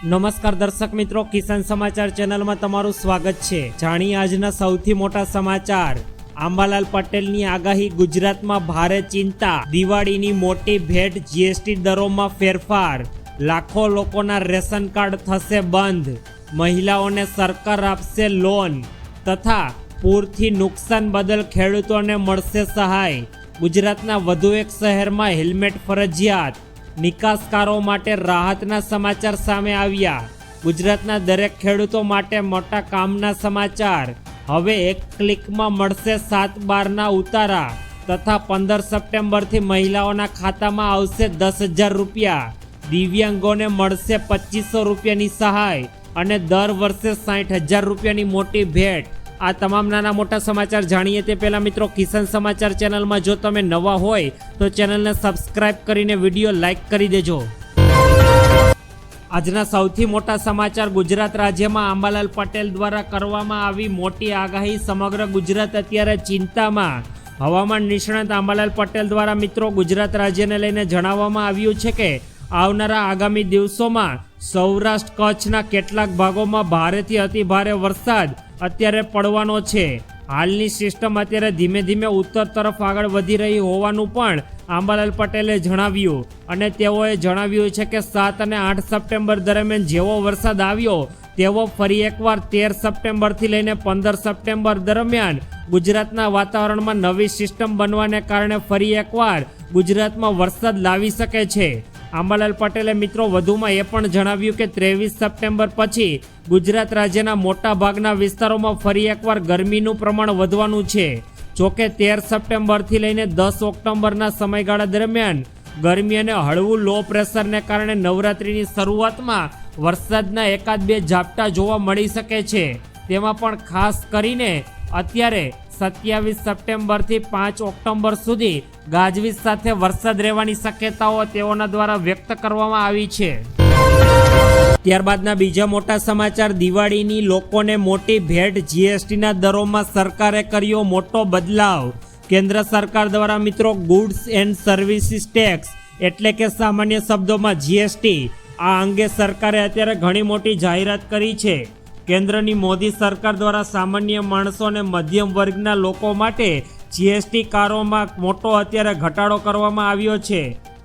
નમસ્કાર દર્શક મિત્રો, કિસાન સમાચાર ચેનલમાં તમારું સ્વાગત છે। જાણીએ આજના સૌથી મોટા સમાચાર। આંબાલાલ પટેલની આગાહી, ગુજરાતમાં ભારે ચિંતા, દિવાળીની મોટી ભેટ, જીએસટી દરોમાં ફેરફાર, લાખો લોકોના રેશન કાર્ડ થશે બંધ, મહિલાઓને સરકાર આપશે લોન તથા પૂરથી નુકસાન બદલ ખેડૂતોને મળશે સહાય। ગુજરાતના વધુ એક શહેરમાં હેલ્મેટ ફરજિયાત, નિકાસકારો માટે રાહતના સમાચાર સામે આવ્યા। ગુજરાતના દરેક ખેડૂતો માટે મોટા કામના સમાચાર। હવે એક ક્લિકમાં મળશે 7/12ના ઉતારા તથા 15 સપ્ટેમ્બરથી મહિલાઓના ખાતામાં આવશે 10,000 રૂપિયા। દિવ્યાંગોને મળશે 2500 રૂપિયાની સહાય અને દર વર્ષે 60,000 રૂપિયાની મોટી ભેટ। આ તમામ નાના મોટા સમાચાર જાણીએ તે પહેલા મિત્રો, કિસાન સમાચાર ચેનલમાં જો તમે નવા હોય તો ચેનલને સબસ્ક્રાઇબ કરીને વિડીયો લાઈક કરી દેજો। આજના સૌથી મોટા સમાચાર। ગુજરાત રાજ્યમાં આંબાલાલ પટેલ દ્વારા કરવામાં આવી મોટી આગાહી, સમગ્ર ગુજરાત અત્યારે ચિંતામાં। હવામાન નિષ્ણાત આંબાલાલ પટેલ દ્વારા મિત્રો ગુજરાત રાજ્યને લઈને જણાવવામાં આવ્યું છે કે આવનારા આગામી દિવસોમાં સૌરાષ્ટ્ર કચ્છના કેટલાક ભાગોમાં ભારેથી અતિ ભારે વરસાદ અત્યારે પડવાનો છે। હાલની સિસ્ટમ અત્યારે ધીમે ધીમે ઉત્તર તરફ આગળ વધી રહી હોવાનું પણ આંબાલાલ પટેલે જણાવ્યું અને તેઓએ જણાવ્યું છે કે 7 અને 8 સપ્ટેમ્બર દરમિયાન જેવો વરસાદ આવ્યો તેવો ફરી એકવાર 13 સપ્ટેમ્બરથી લઈને 15 સપ્ટેમ્બર દરમિયાન ગુજરાતના વાતાવરણમાં નવી સિસ્ટમ બનવાને કારણે ફરી એકવાર ગુજરાતમાં વરસાદ લાવી શકે છે। આંબાલાલ પટેલે મિત્રો વધુમાં એ પણ જણાવ્યું કે 23 સપ્ટેમ્બર પછી ગુજરાત રાજ્યના મોટા ભાગના વિસ્તારોમાં ફરી એકવાર ગરમીનું પ્રમાણ વધવાનું છે। જોકે 13 સપ્ટેમ્બરથી લઈને 10 ઓક્ટોબરના સમયગાળા દરમિયાન ગરમી અને હળવું લો પ્રેશરને કારણે નવરાત્રિની શરૂઆતમાં વરસાદના 1-2 ઝાપટા જોવા મળી શકે છે। તેમાં પણ ખાસ કરીને અત્યારે 27 સપ્ટેમ્બરથી 5 ઓક્ટોબર સુધી ગાજવીજ સાથે વરસાદ રહેવાની શક્યતાઓ તેઓના દ્વારા વ્યક્ત કરવામાં આવી છે। ત્યારબાદના બીજા મોટા સમાચાર। દિવાળીની લોકોને મોટી ભેટ, જીએસટીના દરોમાં સરકારે કર્યો મોટો બદલાવ। કેન્દ્ર સરકાર દ્વારા મિત્રો ગુડ્સ એન્ડ સર્વિસીસ ટેક્સ એટલે કે સામાન્ય શબ્દોમાં જીએસટી, આ અંગે સરકારે અત્યારે ઘણી મોટી જાહેરાત કરી છે। કેન્દ્રની મોદી સરકાર દ્વારા સામાન્ય માણસો અને મધ્યમ વર્ગના લોકો માટે જીએસટી કારોમાં મોટો અત્યારે ઘટાડો કરવામાં આવ્યો છે।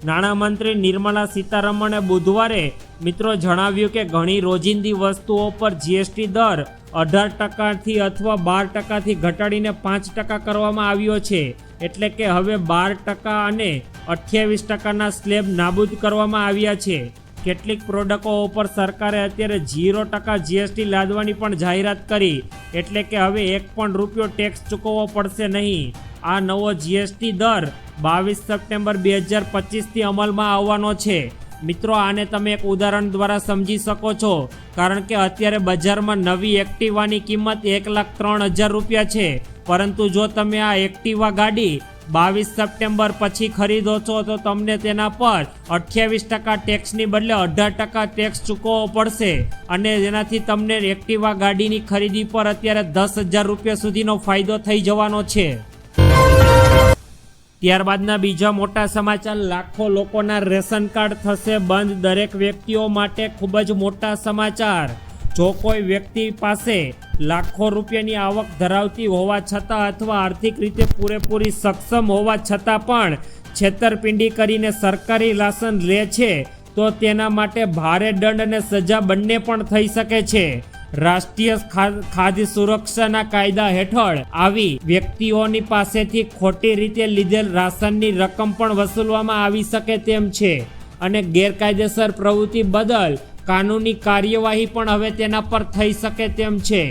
નાણામંત્રી નિર્મલા સીતારમણે બુધવારે મિત્રો જણાવ્યું કે ઘણી રોજિંદી વસ્તુઓ પર જીએસટી દર 18% અથવા 12%થી ઘટાડીને 5% કરવામાં આવ્યો છે। એટલે કે હવે 12% અને 28%ના સ્લેબ નાબૂદ કરવામાં આવ્યા છે। કેટલીક પ્રોડક્ટો ઉપર સરકારે અત્યારે 0% જીએસટી લાદવાની પણ જાહેરાત કરી, એટલે કે હવે એક પણ રૂપિયો ટેક્સ ચૂકવવો પડશે નહીં। આ નવો જીએસટી દર 22 સપ્ટેમ્બર 2025થી અમલમાં આવવાનો છે। મિત્રો, આને તમે એક ઉદાહરણ દ્વારા સમજી શકો છો, કારણ કે અત્યારે બજારમાં નવી એક્ટિવાની કિંમત 1,03,000 રૂપિયા છે, પરંતુ જો તમે આ એક્ટિવા ગાડી 22 સપ્ટેમ્બર પછી ખરીદો છો તો તમને તેના પર 28% ટેક્સની બદલે 18% ટેક્સ ચૂકવવો પડશે અને જેનાથી તમને એક્ટિવા ગાડીની ખરીદી પર અત્યારે 10,000 રૂપિયા સુધીનો ફાયદો થઈ જવાનો છે। ત્યારબાદના બીજા મોટા સમાચાર। લાખો લોકોના રેશન કાર્ડ થશે બંધ, દરેક વ્યક્તિઓ માટે ખૂબ જ મોટા સમાચાર। જો કોઈ વ્યક્તિ પાસે લાખો રૂપિયાની આવક ધરાવતી હોવા છતાં અથવા આર્થિક રીતે પૂરેપૂરી સક્ષમ હોવા છતાં પણ છેતરપિંડી કરીને સરકારી રાશન લે છે તો તેના માટે ભારે દંડ અને સજા બંને પણ થઈ શકે છે। રાષ્ટ્રીય ખાદ્ય સુરક્ષાના કાયદા હેઠળ આવી વ્યક્તિઓની પાસેથી ખોટી રીતે લીધેલ રાશનની રકમ પણ વસૂલવામાં આવી શકે તેમ છે અને ગેરકાયદેસર પ્રવૃત્તિ બદલ કાનૂની કાર્યવાહી પણ હવે તેના પર થઈ શકે તેમ છે।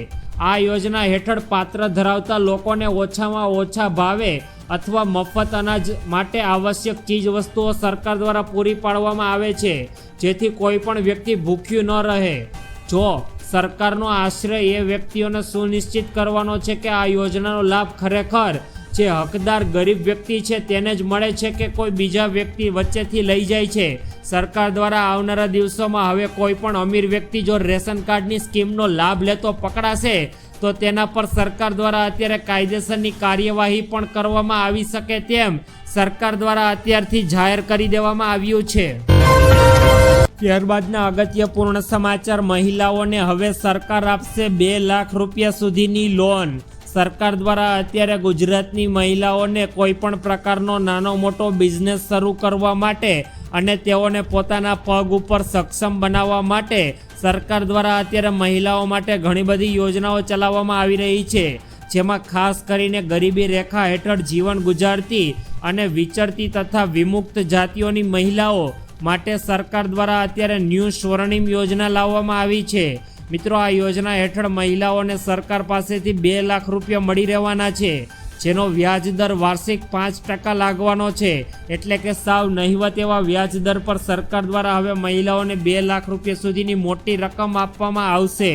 આ યોજના હેઠળ પાત્ર ધરાવતા લોકોને ઓછામાં ઓછા ભાવે અથવા મફત અનાજ માટે આવશ્યક ચીજ વસ્તુઓ સરકાર દ્વારા પૂરી પાડવામાં આવે છે, જેથી કોઈ પણ વ્યક્તિ ભૂખ્યું ન રહે। જો સરકારનો આશ્રય એ વ્યક્તિઓને સુનિશ્ચિત કરવાનો છે કે આ યોજનાનો લાભ ખરેખર જે હકદાર ગરીબ વ્યક્તિ છે તેને જ મળે છે કે કોઈ બીજા વ્યક્તિ વચ્ચેથી લઈ જાય છે। સરકાર દ્વારા આવનારા દિવસોમાં હવે કોઈ પણ અમીર વ્યક્તિ જો રેશન કાર્ડની સ્કીમનો લાભ લેતો પકડાશે તો તેના પર સરકાર દ્વારા અત્યારે કાયદેસરની કાર્યવાહી પણ કરવામાં આવી શકે તેમ સરકાર દ્વારા અત્યારથી જાહેર કરી દેવામાં આવ્યું છે। ત્યારબાદના અગત્યપૂર્ણ સમાચાર, મહિલાઓને હવે સરકાર આપશે 2 લાખ રૂપિયા સુધીની લોન. સરકાર દ્વારા અત્યારે ગુજરાતની મહિલાઓને કોઈ પણ પ્રકારનો નાનો મોટો બિઝનેસ શરૂ કરવા માટે અને તેઓને પોતાના પગ ઉપર સક્ષમ બનાવવા માટે સરકાર દ્વારા અત્યારે મહિલાઓ માટે ઘણી બધી યોજનાઓ ચલાવવામાં આવી રહી છે, જેમાં ખાસ કરીને ગરીબી રેખા હેઠળ જીવન ગુજારતી અને વિચરતી તથા વિમુક્ત જાતિઓની મહિલાઓ માટે સરકાર દ્વારા અત્યારે ન્યૂ સ્વર્ણિમ યોજના લાવવામાં આવી છે. મિત્રો, આ યોજના હેઠળ મહિલાઓને સરકાર પાસેથી 2 લાખ રૂપિયા મળી રહેવાના છે, જેનો વ્યાજ દર વાર્ષિક 5% લાગવાનો છે. એટલે કે સાવ નહિવત એવા વ્યાજ દર પર સરકાર દ્વારા હવે મહિલાઓને 2 લાખ રૂપિયા સુધીની મોટી રકમ આપવામાં આવશે.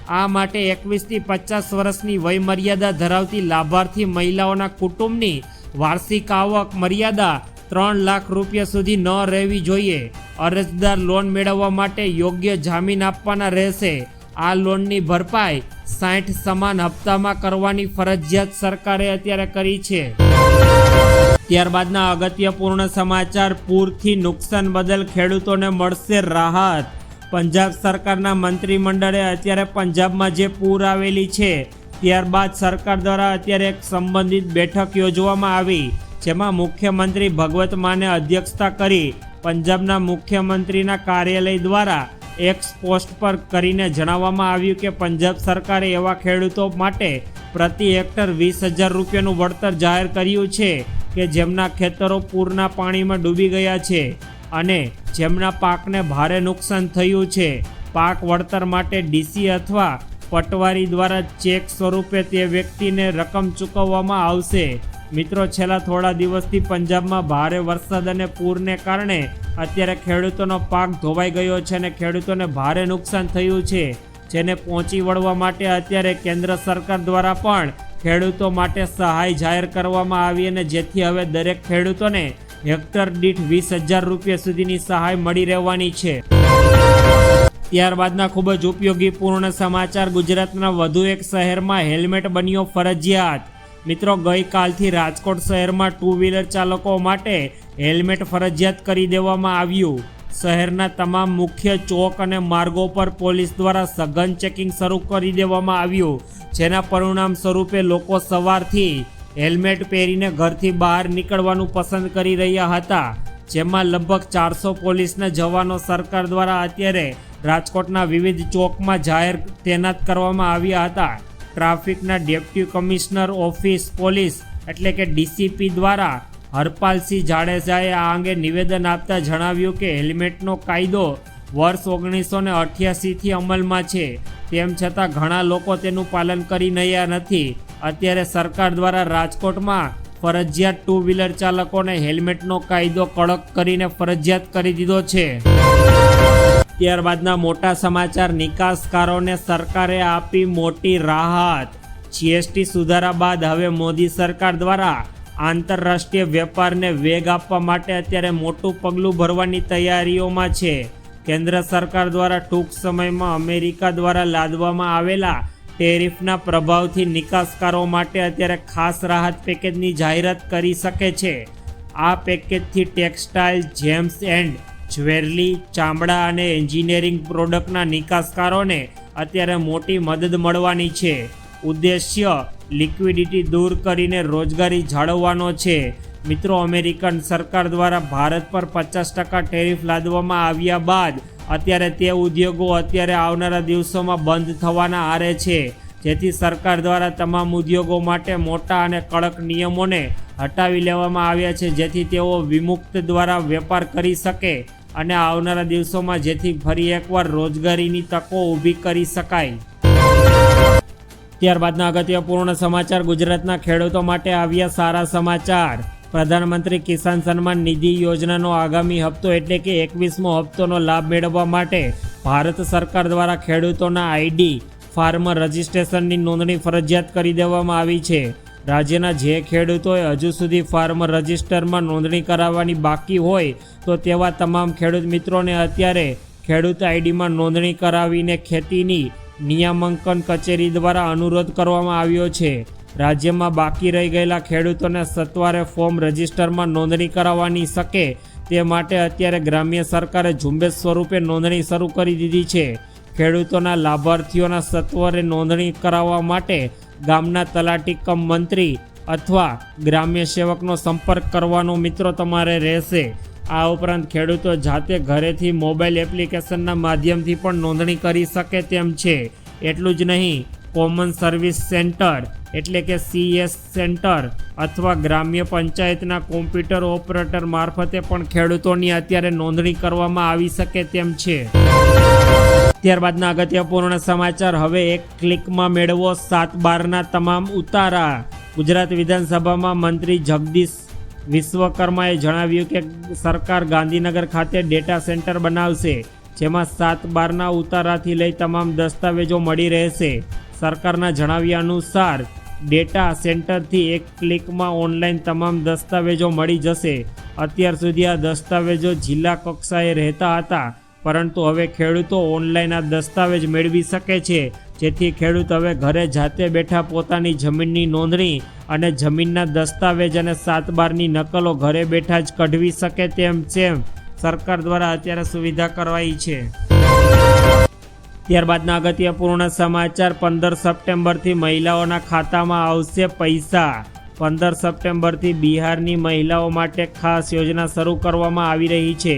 આ માટે 21 થી 50 વર્ષની વય મર્યાદા ધરાવતી લાભાર્થી મહિલાઓના કુટુંબની વાર્ષિક આવક મર્યાદા 3 લાખ રૂપિયા સુધી ન રહેવી જોઈએ. અરજદાર લોન મેળવવા માટે યોગ્ય જામીન આપવાના રહેશે. આ લોનની ભરપાઈ 60 સમાન હપ્તામાં કરવાની ફરજિયાત સરકારે અત્યારે કરી છે. ત્યારબાદના અગત્યપૂર્ણ સમાચાર, પૂરથી નુકસાન બદલ ખેડૂતોને મળશે રાહત. પંજાબ સરકારના મંત્રીમંડળે અત્યારે પંજાબમાં જે પૂર આવેલી છે ત્યારબાદ સરકાર દ્વારા અત્યારે એક સંબંધિત બેઠક યોજવામાં આવી, જેમાં મુખ્યમંત્રી ભગવત માને અધ્યક્ષતા કરી પંજાબના મુખ્યમંત્રીના કાર્યાલય દ્વારા એક પોસ્ટ પર કરીને જણાવવામાં આવ્યું કે પંજાબ સરકારે એવા ખેડૂતો માટે પ્રતિ હેક્ટર 20,000 રૂપિયાનું વળતર જાહેર કર્યું છે કે જેમના ખેતરો પૂરના પાણીમાં ડૂબી ગયા છે અને જેમના પાકને ભારે નુકસાન થયું છે. પાક વળતર માટે ડીસી અથવા પટવારી દ્વારા ચેક સ્વરૂપે તે વ્યક્તિને રકમ ચૂકવવામાં આવશે. મિત્રો, છેલ્લા થોડા દિવસથી પંજાબમાં ભારે વરસાદ અને પૂરને કારણે અત્યારે ખેડૂતોનો પાક ધોવાઈ ગયો છે અને ખેડૂતોને ભારે નુકસાન થયું છે, જેને પહોંચી વળવા માટે અત્યારે કેન્દ્ર સરકાર દ્વારા પણ ખેડૂતો માટે સહાય જાહેર કરવામાં આવી અને જેથી હવે દરેક ખેડૂતોને હેક્ટર દીઠ 20,000 રૂપિયા સુધીની સહાય મળી રહેવાની છે. ત્યારબાદના ખૂબ જ ઉપયોગી પૂર્ણ સમાચાર, ગુજરાતના વધુ એક શહેરમાં હેલ્મેટ બન્યો ફરજિયાત. મિત્રો, ગઈકાલથી રાજકોટ શહેરમાં 2 વ્હીલર ચાલકો માટે હેલ્મેટ ફરજિયાત કરી દેવામાં આવ્યું. શહેરના તમામ મુખ્ય ચોક અને માર્ગો પર પોલીસ દ્વારા સઘન ચેકિંગ શરૂ કરી દેવામાં આવ્યું, જેના પરિણામ સ્વરૂપે લોકો સવારથી હેલ્મેટ પહેરીને ઘરથી બહાર નીકળવાનું પસંદ કરી રહ્યા હતા, જેમાં લગભગ 400 પોલીસના જવાનો સરકાર દ્વારા અત્યારે રાજકોટના વિવિધ ચોકમાં જાહેર તૈનાત કરવામાં આવ્યા હતા. ટ્રાફિકના ડેપ્યુટી કમિશનર ઓફિસ પોલીસ એટલે કે ડીસીપી દ્વારા હરપાલસિંહ જાડેજાએ આ અંગે નિવેદન આપતા જણાવ્યું કે હેલ્મેટનો કાયદો વર્ષ 1988થી અમલમાં છે, તેમ છતાં ઘણા લોકો તેનું પાલન કરી રહ્યા નથી. અત્યારે સરકાર દ્વારા રાજકોટમાં ફરજિયાત 2 વ્હીલર ચાલકોને હેલ્મેટનો કાયદો કડક કરીને ફરજિયાત કરી દીધો છે. ત્યારબાદના મોટા સમાચાર, નિકાસકારોને સરકારે આપી મોટી રાહત. જીએસટી સુધારા બાદ હવે મોદી સરકાર દ્વારા આંતરરાષ્ટ્રીય વેપારને વેગ આપવા માટે અત્યારે મોટું પગલું ભરવાની તૈયારીઓમાં છે. કેન્દ્ર સરકાર દ્વારા ટૂંક સમયમાં અમેરિકા દ્વારા લાદવામાં આવેલા ટેરિફના પ્રભાવથી નિકાસકારો માટે અત્યારે ખાસ રાહત પેકેજની જાહેરાત કરી શકે છે. આ પેકેજથી ટેક્સટાઇલ, જેમ્સ એન્ડ જ્વેલરી, ચામડા અને એન્જિનિયરિંગ પ્રોડક્ટના નિકાસકારોને અત્યારે મોટી મદદ મળવાની છે. ઉદ્દેશ્ય લિક્વિડિટી દૂર કરીને રોજગારી જાળવવાનો છે. મિત્રો, અમેરિકન સરકાર દ્વારા ભારત પર 50% ટેરિફ લાદવામાં આવ્યા બાદ અત્યારે તે ઉદ્યોગો અત્યારે આવનારા દિવસોમાં બંધ થવાના આરે છે, જેથી સરકાર દ્વારા તમામ ઉદ્યોગો માટે મોટા અને કડક નિયમોને હટાવી લેવામાં આવ્યા છે, જેથી તેઓ વિમુક્ત દ્વારા વેપાર કરી શકે અને આવનારા દિવસોમાં જેથી ફરી એકવાર રોજગારીની તકો ઊભી કરી શકાય. ત્યારબાદના અગત્યપૂર્ણ સમાચાર, ગુજરાતના ખેડૂતો માટે આવ્યા સારા સમાચાર. પ્રધાનમંત્રી કિસાન સન્માન નિધિ યોજનાનો આગામી હપ્તો એટલે કે 21મો હપ્તોનો લાભ મેળવવા માટે ભારત સરકાર દ્વારા ખેડૂતોના આઈડી ફાર્મર રજિસ્ટ્રેશનની નોંધણી ફરજિયાત કરી દેવામાં આવી છે. રાજ્યના જે ખેડૂતોએ હજુ સુધી ફાર્મર રજિસ્ટરમાં નોંધણી કરાવવાની બાકી હોય તો તેવા તમામ ખેડૂત મિત્રોને અત્યારે ખેડૂત આઈડીમાં નોંધણી કરાવીને ખેતીની નિયામંકન કચેરી દ્વારા અનુરોધ કરવામાં આવ્યો છે. રાજ્યમાં બાકી રહી ગયેલા ખેડૂતોને સત્વરે ફોર્મ રજિસ્ટરમાં નોંધણી કરાવવાની શકે તે માટે અત્યારે ગ્રામ્ય સરકારે ઝુંબેશ સ્વરૂપે નોંધણી શરૂ કરી દીધી છે. ખેડૂતોના લાભાર્થીઓના સત્વરે નોંધણી કરાવવા માટે ગામના તલાટી કમ મંત્રી અથવા ગ્રામ્ય સેવકનો સંપર્ક કરવાનો મિત્રો તમારે રહેશે. આ ઉપરાંત ખેડૂતો જાતે ઘરેથી મોબાઈલ એપ્લિકેશનના માધ્યમથી પણ નોંધણી કરી શકે તેમ છે. એટલું જ નહીં, કોમન સર્વિસ સેન્ટર એટલે કે CS સેન્ટર અથવા ગ્રામ્ય પંચાયતના કોમ્પ્યુટર ઓપરેટર મારફતે પણ ખેડૂતોની અત્યારે નોંધણી કરવામાં આવી શકે તેમ છે. ત્યારબાદના અગત્યપૂર્ણ સમાચાર. હવે એક ક્લિકમાં મેળવો 7/12ના તમામ ઉતારા. ગુજરાત વિધાનસભામાં મંત્રી જગદીશ વિશ્વકર્માએ જણાવ્યું કે સરકાર ગાંધીનગર ખાતે ડેટા સેન્ટર બનાવશે, જેમાં 7/12ના ઉતારાથી લઈ તમામ દસ્તાવેજો મળી રહેશે. સરકારના જણાવ્યા અનુસાર ડેટા સેન્ટરથી એક ક્લિકમાં ઓનલાઈન તમામ દસ્તાવેજો મળી જશે. અત્યાર સુધી આ દસ્તાવેજો જિલ્લા કક્ષાએ રહેતા હતા, પરંતુ હવે ખેડૂતો ઓનલાઈન આ દસ્તાવેજ મેળવી શકે છે, જેથી ખેડૂત હવે ઘરે જાતે બેઠા પોતાની જમીનની નોંધણી અને જમીનના દસ્તાવેજ અને 7/12ની નકલો ઘરે બેઠા જ કઢવી શકે તેમ છે. સરકાર દ્વારા અત્યારે સુવિધા કરવાઈ છે. ત્યારબાદના અગત્યપૂર્ણ સમાચાર. 15 સપ્ટેમ્બરથી મહિલાઓના ખાતામાં આવશે પૈસા. 15 સપ્ટેમ્બરથી બિહારની મહિલાઓ માટે ખાસ યોજના શરૂ કરવામાં આવી રહી છે.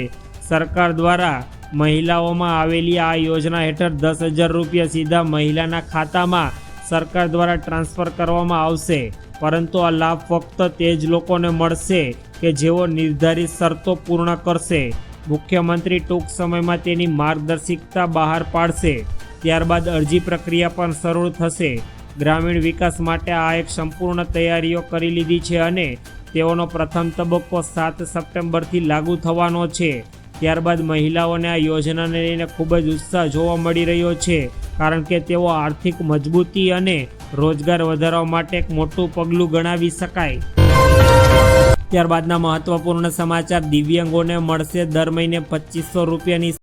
સરકાર દ્વારા મહિલાઓમાં આવેલી આ યોજના હેઠળ 10,000 રૂપિયા સીધા મહિલાના ખાતામાં સરકાર દ્વારા ટ્રાન્સફર કરવામાં આવશે. પરંતુ આ લાભ ફક્ત તે જ લોકોને મળશે કે જેઓ નિર્ધારિત શરતો પૂર્ણ કરશે. મુખ્યમંત્રી ટૂંક સમયમાં તેની માર્ગદર્શિકા બહાર પાડશે. ત્યારબાદ અરજી પ્રક્રિયા પણ શરૂ થશે. ગ્રામીણ વિકાસ માટે આ એક સંપૂર્ણ તૈયારીઓ કરી લીધી છે અને તેઓનો પ્રથમ તબક્કો 7 સપ્ટેમ્બરથી લાગુ થવાનો છે. ત્યારબાદ મહિલાઓને આ યોજનાને લઈને ખૂબ જ ઉત્સાહ જોવા મળી રહ્યો છે, કારણ કે તેઓ આર્થિક મજબૂતી અને રોજગાર વધારવા માટે એક મોટું પગલું ગણાવી શકાય. ત્યારબાદના મહત્વપૂર્ણ સમાચાર. દિવ્યાંગોને મળશે દર મહિને 2500 રૂપિયાની